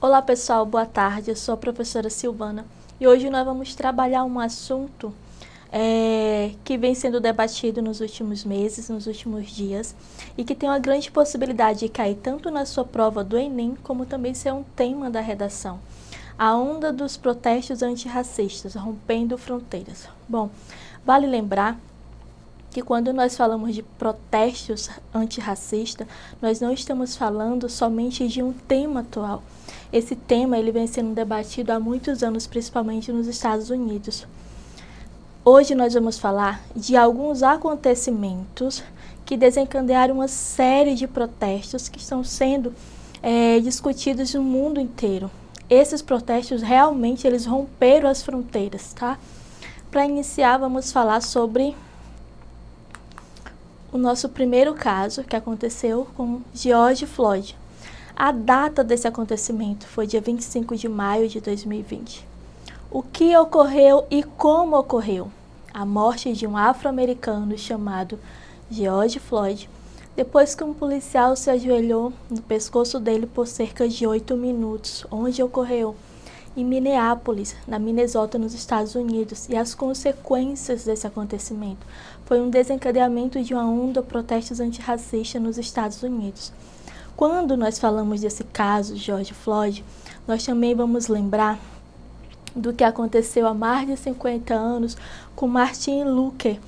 Olá pessoal, boa tarde, eu sou a professora Silvana e hoje nós vamos trabalhar um assunto que vem sendo debatido nos últimos meses, nos últimos dias e que tem uma grande possibilidade de cair tanto na sua prova do Enem como também ser um tema da redação. A onda dos protestos antirracistas, rompendo fronteiras. Bom, vale lembrar que quando nós falamos de protestos antirracistas, nós não estamos falando somente de um tema atual. Esse tema ele vem sendo debatido há muitos anos, principalmente nos Estados Unidos. Hoje nós vamos falar de alguns acontecimentos que desencadearam uma série de protestos que estão sendo discutidos no mundo inteiro. Esses protestos realmente eles romperam as fronteiras, tá? Para iniciar, vamos falar sobre o nosso primeiro caso, que aconteceu com George Floyd. A data desse acontecimento foi dia 25 de maio de 2020. O que ocorreu e como ocorreu? A morte de um afro-americano chamado George Floyd, depois que um policial se ajoelhou no pescoço dele por cerca de 8 minutos, onde ocorreu em Minneapolis, na Minnesota, nos Estados Unidos, e as consequências desse acontecimento foi um desencadeamento de uma onda de protestos antirracistas nos Estados Unidos. Quando nós falamos desse caso, George Floyd, nós também vamos lembrar do que aconteceu há mais de 50 anos com Martin Luther.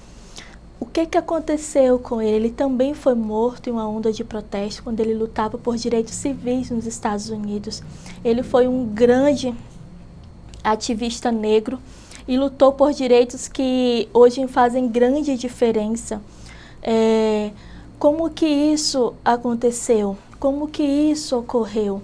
O que aconteceu com ele? Ele também foi morto em uma onda de protesto quando ele lutava por direitos civis nos Estados Unidos. Ele foi um grande ativista negro e lutou por direitos que hoje fazem grande diferença. Como que isso aconteceu? Como que isso ocorreu?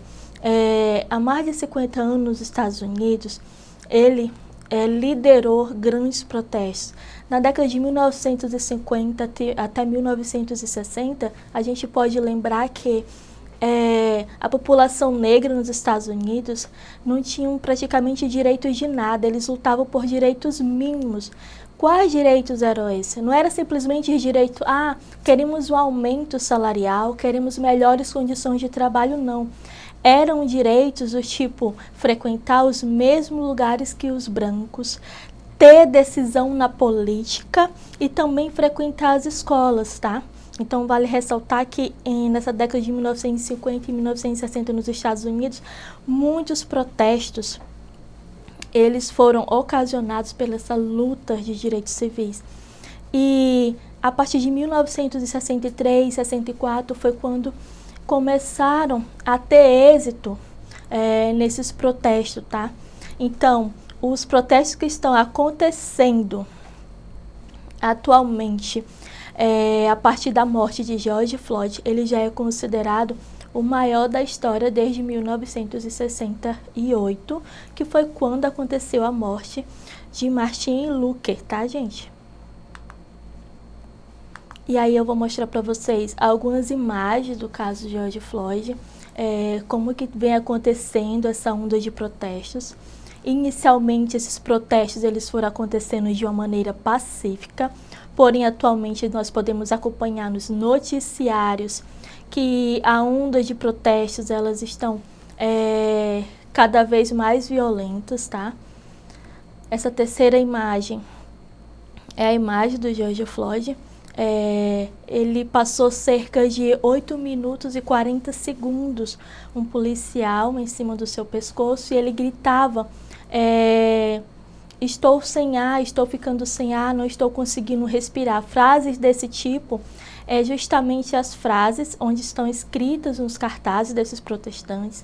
Há mais de 50 anos nos Estados Unidos, ele liderou grandes protestos. Na década de 1950 até 1960, a gente pode lembrar que a população negra nos Estados Unidos não tinham praticamente direitos de nada, eles lutavam por direitos mínimos. Quais direitos eram esses? Não era simplesmente direito, queremos um aumento salarial, queremos melhores condições de trabalho, não. Eram direitos do tipo frequentar os mesmos lugares que os brancos, ter decisão na política e também frequentar as escolas, tá? Então, vale ressaltar que nessa década de 1950 e 1960 nos Estados Unidos, muitos protestos eles foram ocasionados pela essa luta de direitos civis. E a partir de 1963, 64 foi quando começaram a ter êxito nesses protestos, tá? Então, os protestos que estão acontecendo atualmente, a partir da morte de George Floyd, ele já é considerado o maior da história desde 1968, que foi quando aconteceu a morte de Martin Luther, tá, gente? E aí eu vou mostrar para vocês algumas imagens do caso de George Floyd, como que vem acontecendo essa onda de protestos. Inicialmente, esses protestos eles foram acontecendo de uma maneira pacífica, porém, atualmente, nós podemos acompanhar nos noticiários que a onda de protestos elas estão cada vez mais violentas, tá? Essa terceira imagem é a imagem do George Floyd. Ele passou cerca de 8 minutos e 40 segundos, um policial em cima do seu pescoço, e ele gritava, estou sem ar, estou ficando sem ar, não estou conseguindo respirar. Frases desse tipo justamente as frases onde estão escritas nos cartazes desses protestantes,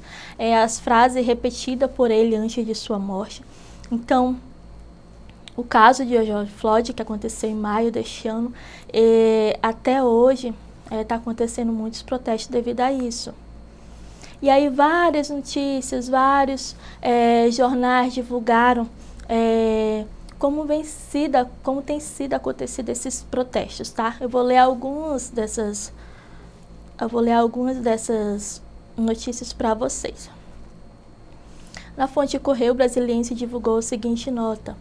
as frases repetidas por ele antes de sua morte. Então, o caso de George Floyd, que aconteceu em maio deste ano, até hoje está acontecendo muitos protestos devido a isso. E aí várias notícias, vários jornais divulgaram como tem sido acontecido esses protestos, tá? Eu vou ler algumas dessas notícias para vocês. Na fonte Correio Brasiliense divulgou a seguinte nota: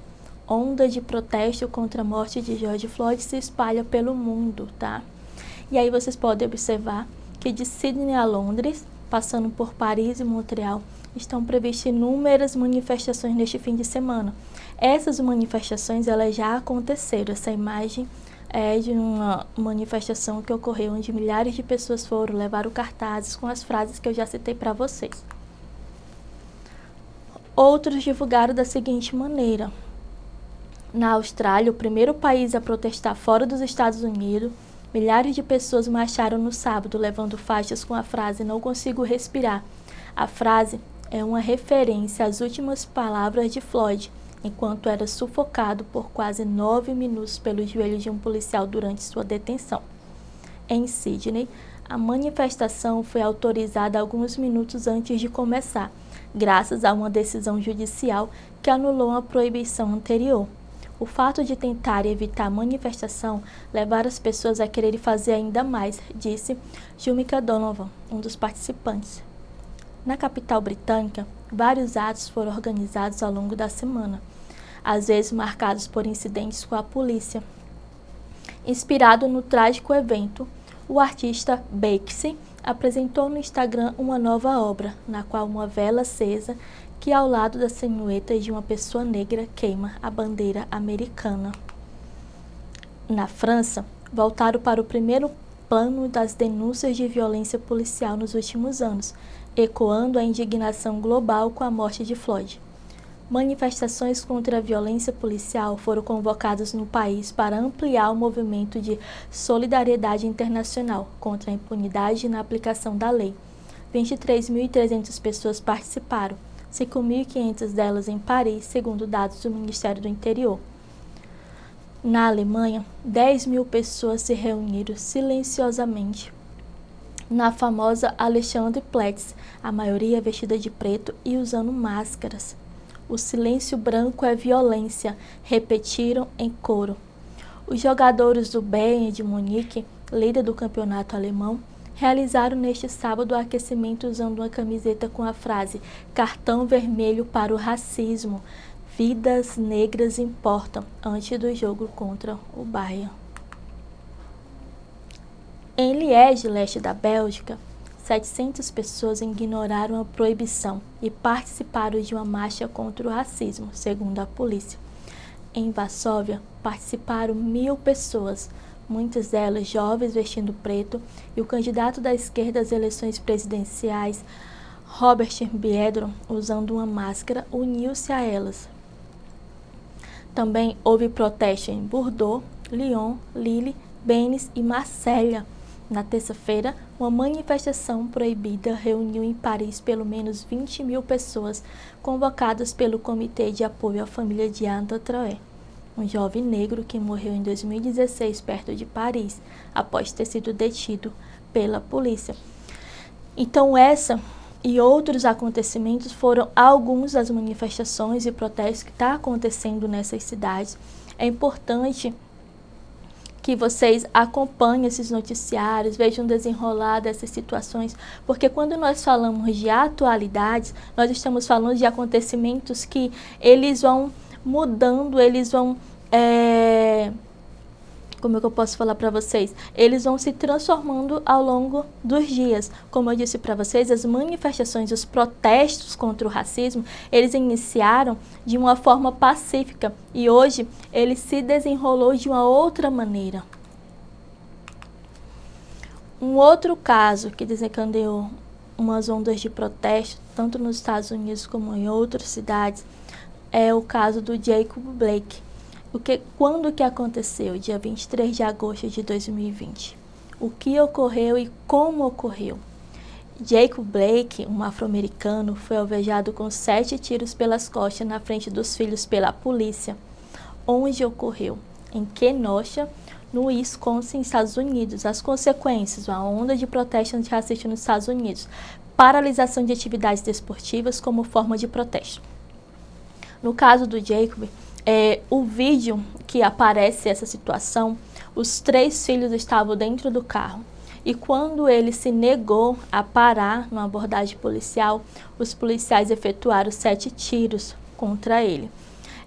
onda de protesto contra a morte de George Floyd se espalha pelo mundo, tá? E aí vocês podem observar que de Sydney a Londres, passando por Paris e Montreal, estão previstas inúmeras manifestações neste fim de semana. Essas manifestações elas já aconteceram. Essa imagem é de uma manifestação que ocorreu onde milhares de pessoas foram, levaram cartazes com as frases que eu já citei para vocês. Outros divulgaram da seguinte maneira: na Austrália, o primeiro país a protestar fora dos Estados Unidos, milhares de pessoas marcharam no sábado, levando faixas com a frase "Não consigo respirar". A frase é uma referência às últimas palavras de Floyd, enquanto era sufocado por quase 9 minutos pelo joelho de um policial durante sua detenção. Em Sydney, a manifestação foi autorizada alguns minutos antes de começar, graças a uma decisão judicial que anulou a proibição anterior. O fato de tentar evitar a manifestação levaram as pessoas a quererem fazer ainda mais, disse Jumika Donovan, um dos participantes. Na capital britânica, vários atos foram organizados ao longo da semana, às vezes marcados por incidentes com a polícia. Inspirado no trágico evento, o artista Banksy apresentou no Instagram uma nova obra, na qual uma vela acesa que ao lado da silhueta de uma pessoa negra queima a bandeira americana. Na França, voltaram para o primeiro plano das denúncias de violência policial nos últimos anos, ecoando a indignação global com a morte de Floyd. Manifestações contra a violência policial foram convocadas no país para ampliar o movimento de solidariedade internacional contra a impunidade na aplicação da lei. 23.300 pessoas participaram, 5.500 delas em Paris, segundo dados do Ministério do Interior. Na Alemanha, 10.000 pessoas se reuniram silenciosamente na famosa Alexanderplatz, a maioria vestida de preto e usando máscaras. O silêncio branco é violência, repetiram em coro. Os jogadores do Bayern de Munique, líder do campeonato alemão, realizaram neste sábado o aquecimento usando uma camiseta com a frase "Cartão vermelho para o racismo, vidas negras importam", antes do jogo contra o Bayern. Em Liège, leste da Bélgica, 700 pessoas ignoraram a proibição e participaram de uma marcha contra o racismo, segundo a polícia. Em Varsóvia, participaram 1.000 pessoas, muitas delas jovens vestindo preto, e o candidato da esquerda às eleições presidenciais, Robert Biedroń, usando uma máscara, uniu-se a elas. Também houve protesto em Bordeaux, Lyon, Lille, Bennes e Marselha. Na terça-feira, uma manifestação proibida reuniu em Paris pelo menos 20.000 pessoas, convocadas pelo Comitê de Apoio à Família de Anne Traoré, um jovem negro que morreu em 2016 perto de Paris, após ter sido detido pela polícia. Então, essa e outros acontecimentos foram alguns das manifestações e protestos que estão acontecendo nessas cidades. É importante que vocês acompanhem esses noticiários, vejam o desenrolar dessas situações, porque quando nós falamos de atualidades, nós estamos falando de acontecimentos que eles vão mudando, eles vão, como é que eu posso falar para vocês? Eles vão se transformando ao longo dos dias. Como eu disse para vocês, as manifestações, os protestos contra o racismo, eles iniciaram de uma forma pacífica e hoje ele se desenrolou de uma outra maneira. Um outro caso que desencadeou umas ondas de protesto, tanto nos Estados Unidos como em outras cidades, é o caso do Jacob Blake. Quando que aconteceu? Dia 23 de agosto de 2020. O que ocorreu e como ocorreu? Jacob Blake, um afro-americano, foi alvejado com 7 tiros pelas costas na frente dos filhos pela polícia. Onde ocorreu? Em Kenosha, no Wisconsin, Estados Unidos. As consequências: uma onda de protesto antirracista nos Estados Unidos, paralisação de atividades desportivas como forma de protesto. No caso do Jacob, o vídeo que aparece essa situação, os 3 filhos estavam dentro do carro e quando ele se negou a parar numa abordagem policial, os policiais efetuaram 7 tiros contra ele.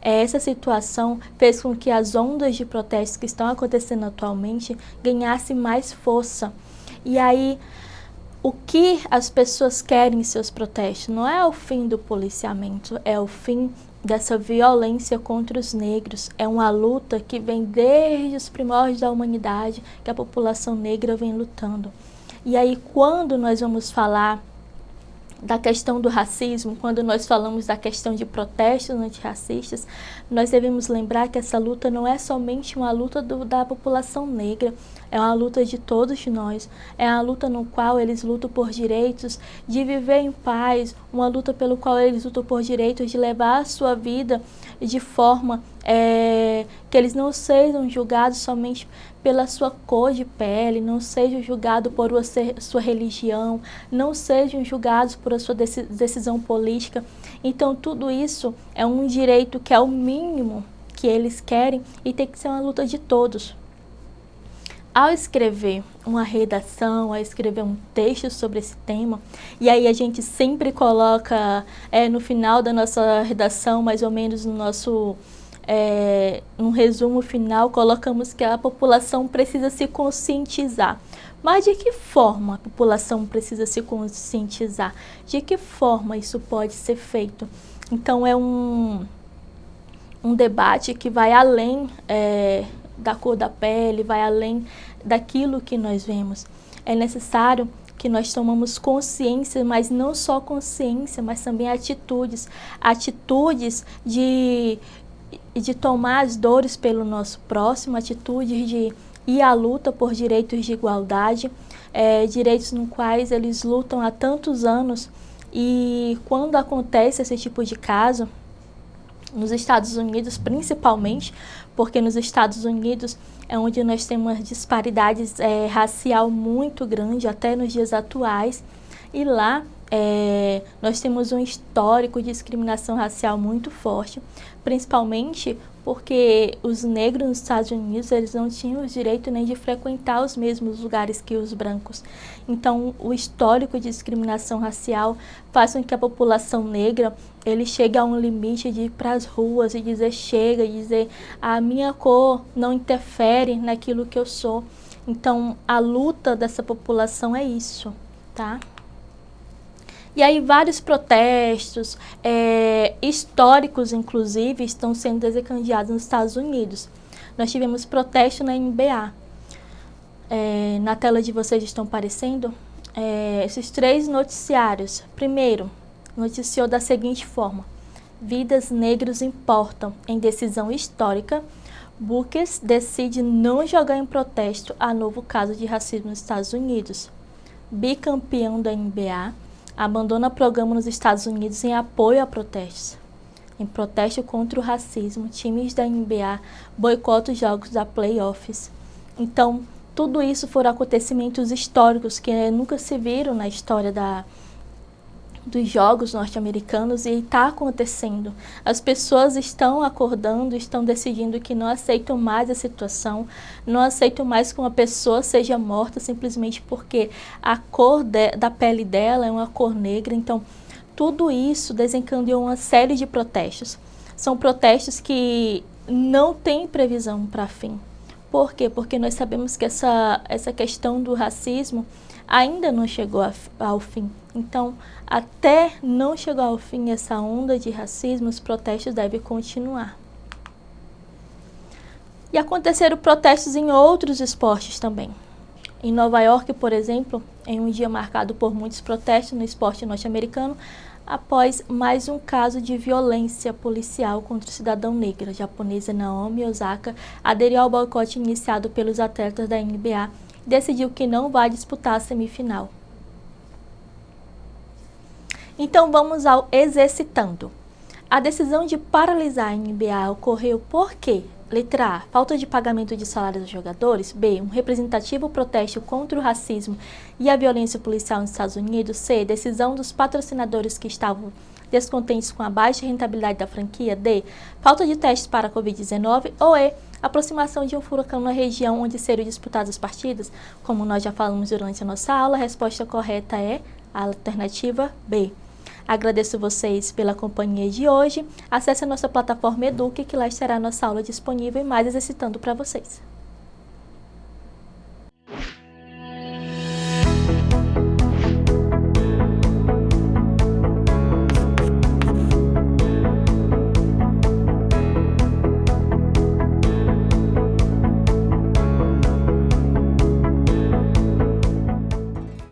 Essa situação fez com que as ondas de protestos que estão acontecendo atualmente ganhassem mais força. E aí, o que as pessoas querem em seus protestos não é o fim do policiamento, é o fim dessa violência contra os negros. É uma luta que vem desde os primórdios da humanidade, que a população negra vem lutando. E aí, quando nós vamos falar da questão do racismo, quando nós falamos da questão de protestos antirracistas, nós devemos lembrar que essa luta não é somente uma luta da população negra, é uma luta de todos nós, é uma luta no qual eles lutam por direitos de viver em paz, uma luta pelo qual eles lutam por direitos de levar a sua vida de forma que eles não sejam julgados somente pela sua cor de pele, não sejam julgados por sua religião, não sejam julgados por a sua decisão política. Então tudo isso é um direito que é o mínimo que eles querem e tem que ser uma luta de todos. Ao escrever uma redação, ao escrever um texto sobre esse tema, e aí a gente sempre coloca no final da nossa redação, mais ou menos no nosso um resumo final, colocamos que a população precisa se conscientizar. Mas de que forma a população precisa se conscientizar? De que forma isso pode ser feito? Então é um debate que vai além da cor da pele, vai além daquilo que nós vemos. É necessário que nós tomamos consciência, mas não só consciência, mas também atitudes de tomar as dores pelo nosso próximo, atitudes de ir à luta por direitos de igualdade, direitos no quais eles lutam há tantos anos, e quando acontece esse tipo de caso, nos Estados Unidos principalmente, porque nos Estados Unidos é onde nós temos disparidades racial muito grande, até nos dias atuais, e lá nós temos um histórico de discriminação racial muito forte, principalmente porque os negros nos Estados Unidos eles não tinham o direito nem de frequentar os mesmos lugares que os brancos. Então, o histórico de discriminação racial faz com que a população negra ele chegue a um limite de ir para as ruas e dizer chega, e dizer a minha cor não interfere naquilo que eu sou. Então, a luta dessa população é isso, tá? E aí vários protestos históricos, inclusive, estão sendo desencadeados nos Estados Unidos. Nós tivemos protesto na NBA. Na tela de vocês estão aparecendo esses 3 noticiários. Primeiro, noticiou da seguinte forma: vidas negras importam. Em decisão histórica, Booker decide não jogar em protesto a novo caso de racismo nos Estados Unidos. Bicampeão da NBA abandona programa nos Estados Unidos em apoio a protestos. Em protesto contra o racismo, times da NBA boicotam os jogos da playoffs. Então, tudo isso foram acontecimentos históricos que nunca se viram na história dos jogos norte-americanos, e está acontecendo. As pessoas estão acordando, estão decidindo que não aceitam mais a situação, não aceitam mais que uma pessoa seja morta simplesmente porque a cor da pele dela é uma cor negra. Então, tudo isso desencadeou uma série de protestos. São protestos que não têm previsão para fim. Por quê? Porque nós sabemos que essa questão do racismo ainda não chegou ao fim. Então, até não chegar ao fim essa onda de racismo, os protestos devem continuar. E aconteceram protestos em outros esportes também. Em Nova York, por exemplo, em um dia marcado por muitos protestos no esporte norte-americano, após mais um caso de violência policial contra o cidadão negro, a japonesa Naomi Osaka aderiu ao boicote iniciado pelos atletas da NBA e decidiu que não vai disputar a semifinal. Então vamos ao exercitando. A decisão de paralisar a NBA ocorreu por quê? Letra A, falta de pagamento de salários dos jogadores. B, um representativo protesto contra o racismo e a violência policial nos Estados Unidos. C, decisão dos patrocinadores que estavam descontentes com a baixa rentabilidade da franquia. D, falta de testes para a Covid-19. Ou E, aproximação de um furacão na região onde seriam disputadas as partidas. Como nós já falamos durante a nossa aula, a resposta correta é a alternativa B. Agradeço vocês pela companhia de hoje. Acesse a nossa plataforma Eduque, que lá estará a nossa aula disponível e mais exercitando para vocês.